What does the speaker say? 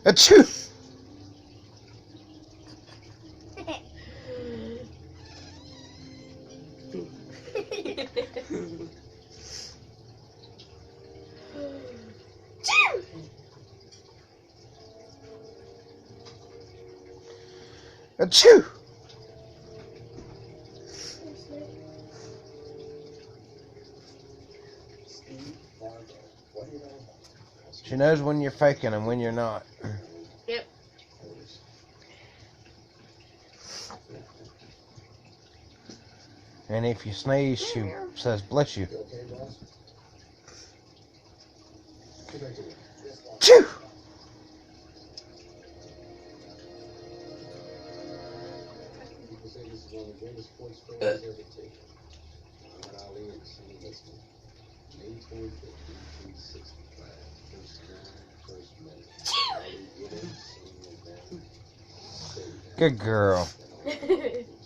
Achoo! Achoo! She knows when you're faking and when you're not. Yep. And if you sneeze, she says, bless you. Chew! People say this is one of the greatest sports fairs ever taken. Muhammad Ali and Sonny Liston. May 25th, 1865. First round, first minute. Ali Giddens, Sonny McMahon. Good girl.